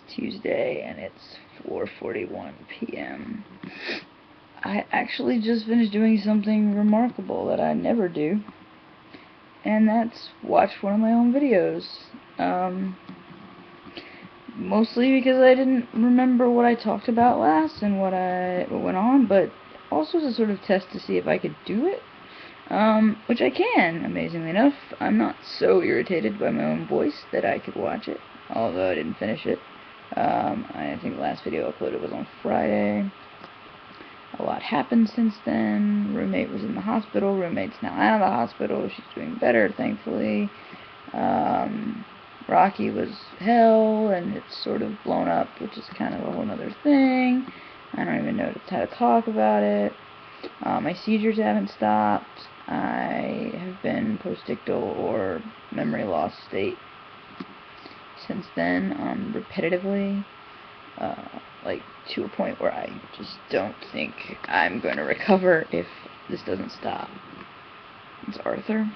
Tuesday, and it's 4:41 p.m. I actually just finished doing something remarkable that I never do, and that's watch one of my own videos. Mostly because I didn't remember what I talked about last and what went on, but also to sort of test to see if I could do it. Which I can, amazingly enough. I'm not so irritated by my own voice that I could watch it, although I didn't finish it. I think the last video uploaded was on Friday. A lot happened since then. Roommate was in the hospital. Roommate's now out of the hospital. She's doing better, thankfully. Rocky was hell, and it's sort of blown up, which is kind of a whole other thing. I don't even know how to talk about it. My seizures haven't stopped. I have been postictal or memory loss state since then, repetitively, like to a point where I just don't think I'm going to recover if this doesn't stop. It's Arthur.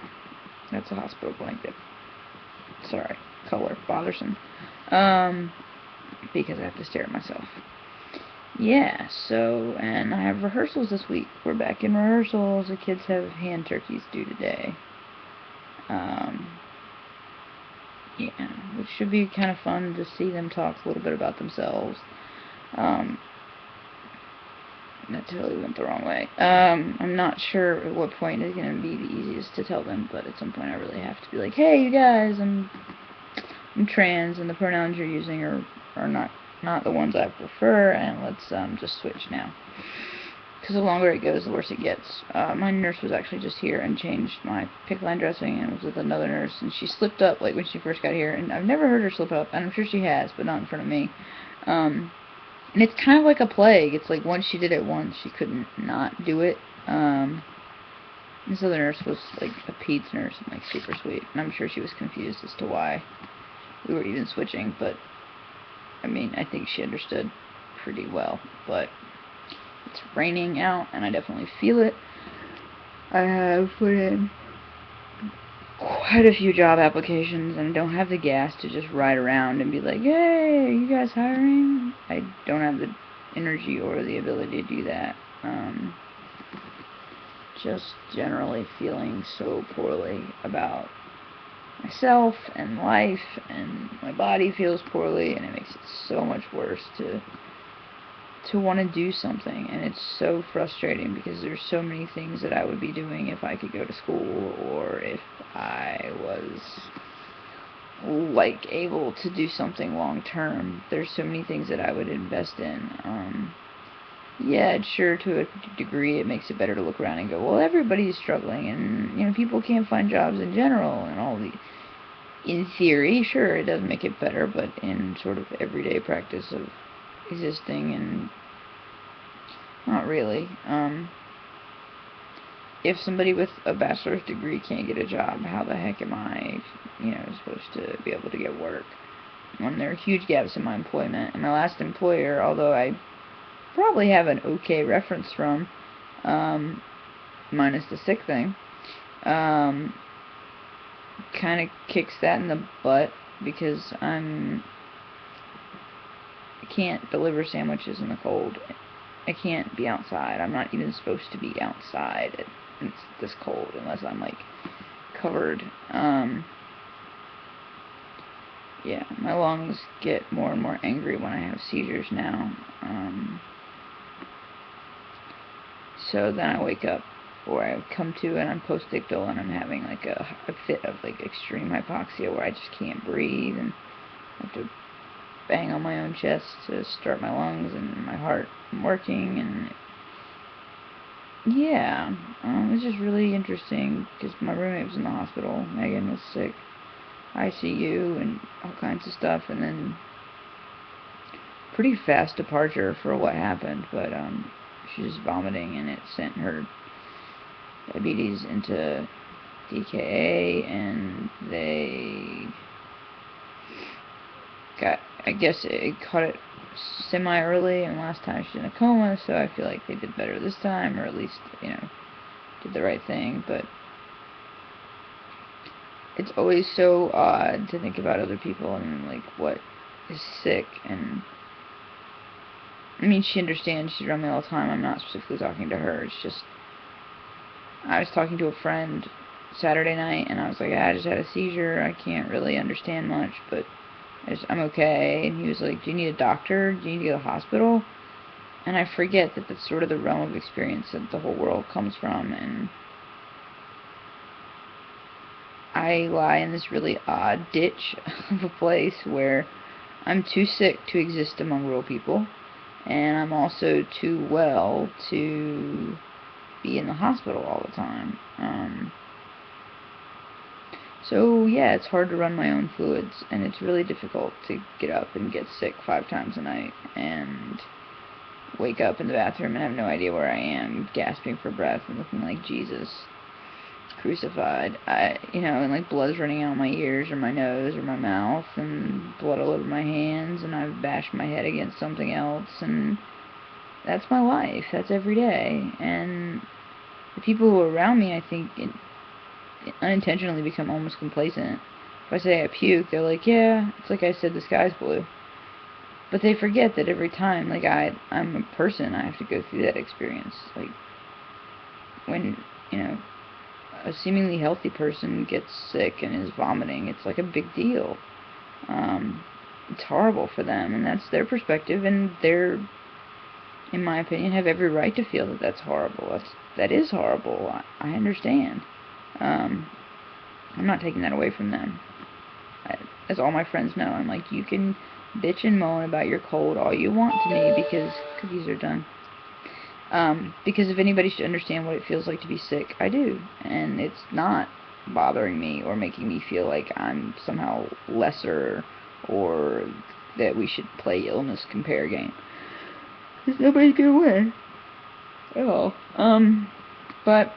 That's a hospital blanket. Sorry, color, bothersome. Because I have to stare at myself. Yeah, so, and I have rehearsals this week. We're back in rehearsals. The kids have hand turkeys due today. Yeah, which should be kind of fun to see them talk a little bit about themselves. That totally went the wrong way. I'm not sure at what point is going to be the easiest to tell them, but at some point I really have to be like, hey, you guys, I'm trans, and the pronouns you're using are not the ones I prefer, and let's just switch now. Because the longer it goes, the worse it gets. My nurse was actually just here and changed my pick line dressing, and was with another nurse, and she slipped up like when she first got here, and I've never heard her slip up, and I'm sure she has, but not in front of me. And it's kind of like a plague. It's like once she did it once, she couldn't not do it. This other nurse was like a peds nurse, and like super sweet, and I'm sure she was confused as to why we were even switching, but I mean, I think she understood pretty well. But it's raining out, and I definitely feel it. I have put in quite a few job applications, and I don't have the gas to just ride around and be like, hey, are you guys hiring? I don't have the energy or the ability to do that. Just generally feeling so poorly about myself and life, and my body feels poorly, and it makes it so much worse to want to do something, and it's so frustrating because there's so many things that I would be doing if I could go to school, or if I was like able to do something long term. There's so many things that I would invest in. Yeah, sure, to a degree it makes it better to look around and go, well, everybody's struggling, and you know, people can't find jobs in general, and all the, in theory, sure, it does make it better, but in sort of everyday practice of existing, and not really. If somebody with a bachelor's degree can't get a job, how the heck am I, supposed to be able to get work? When there are huge gaps in my employment. And my last employer, although I probably have an okay reference from, minus the sick thing, kind of kicks that in the butt because I can't deliver sandwiches in the cold. I can't be outside. I'm not even supposed to be outside. It's this cold unless I'm like covered. Yeah, my lungs get more and more angry when I have seizures now. So then I wake up, or I come to and I'm postictal, and I'm having like a fit of like extreme hypoxia where I just can't breathe, and I have to bang on my own chest to start my lungs and my heart working, and yeah, it's just really interesting because my roommate was in the hospital. Megan was sick, ICU, and all kinds of stuff, and then pretty fast departure for what happened, but she was vomiting, and it sent her diabetes into DKA, and they got, I guess it caught it semi-early, and last time she's in a coma, so I feel like they did better this time, or at least, did the right thing. But it's always so odd to think about other people and like what is sick, and I mean, she understands. She's around me all the time. I'm not specifically talking to her. It's just, I was talking to a friend Saturday night, and I was like, I just had a seizure. I can't really understand much, but I'm okay. And he was like, do you need a doctor? Do you need to go to the hospital? And I forget that that's sort of the realm of experience that the whole world comes from, and I lie in this really odd ditch of a place where I'm too sick to exist among real people, and I'm also too well to be in the hospital all the time. So yeah, it's hard to run my own fluids, and it's really difficult to get up and get sick 5 times a night, and wake up in the bathroom and have no idea where I am, gasping for breath and looking like Jesus crucified. And like blood's running out of my ears or my nose or my mouth, and blood all over my hands, and I've bashed my head against something else, and that's my life. That's every day. And the people who are around me, I think, unintentionally become almost complacent. If I say I puke, they're like, yeah, it's like I said the sky's blue. But they forget that every time, like, I'm a person, I have to go through that experience. Like, when, a seemingly healthy person gets sick and is vomiting, it's like a big deal. It's horrible for them, and that's their perspective, and they're, in my opinion, have every right to feel that that's horrible. That is horrible. I understand. I'm not taking that away from them. As all my friends know, I'm like, you can bitch and moan about your cold all you want to me, because cookies are done. Because if anybody should understand what it feels like to be sick, I do. And it's not bothering me or making me feel like I'm somehow lesser, or that we should play illness compare game. Because nobody's gonna win at all. But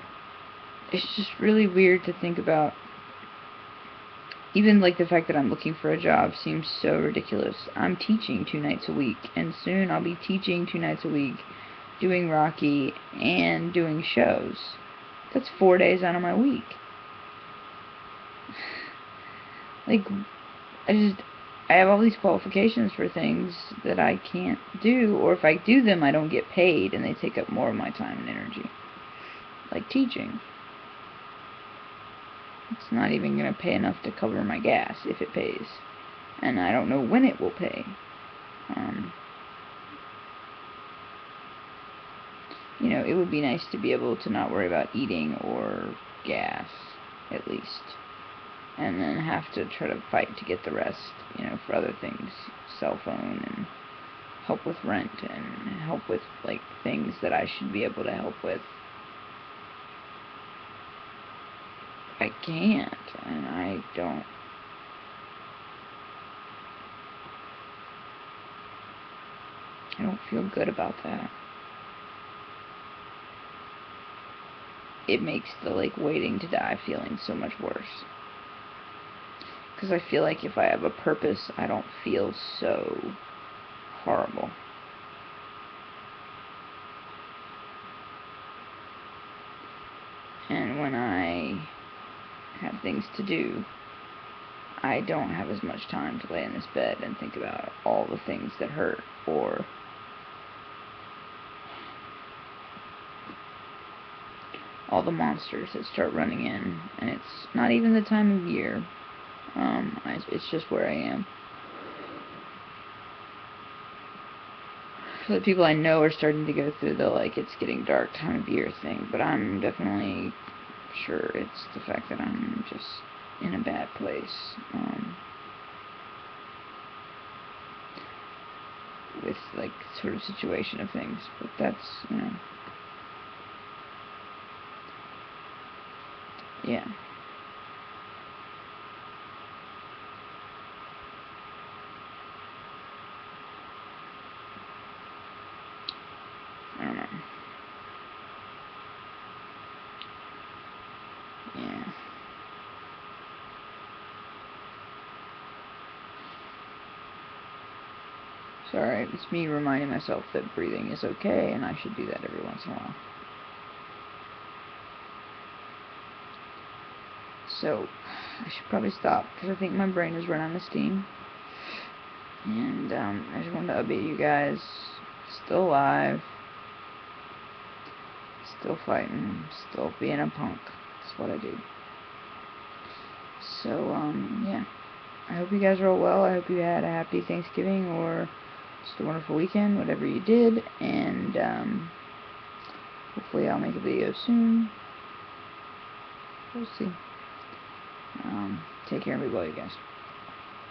it's just really weird to think about. Even like the fact that I'm looking for a job seems so ridiculous. I'm teaching 2 nights a week, and soon I'll be teaching 2 nights a week, doing Rocky, and doing shows. That's 4 days out of my week. Like, I have all these qualifications for things that I can't do, or if I do them, I don't get paid, and they take up more of my time and energy. Like teaching. It's not even going to pay enough to cover my gas, if it pays. And I don't know when it will pay. It would be nice to be able to not worry about eating or gas, at least. And then have to try to fight to get the rest, for other things. Cell phone, and help with rent, and help with, like, things that I should be able to help with. I can't, and I don't feel good about that. It makes the, like, waiting to die feeling so much worse. Because I feel like if I have a purpose, I don't feel so horrible. And when I have things to do, I don't have as much time to lay in this bed and think about all the things that hurt, or all the monsters that start running in. And it's not even the time of year. It's just where I am. So the people I know are starting to go through the, like, it's getting dark time of year thing, but I'm definitely sure it's the fact that I'm just in a bad place. With, like, sort of situation of things, but that's, yeah. I don't know. Yeah. Sorry, it's me reminding myself that breathing is okay, and I should do that every once in a while. So, I should probably stop, because I think my brain is running out of steam. And I just wanted to update you guys. Still alive. Still fighting. Still being a punk. That's what I do. So, yeah. I hope you guys are all well. I hope you had a happy Thanksgiving or just a wonderful weekend, whatever you did. And, hopefully I'll make a video soon. We'll see. Take care and be well, you guys.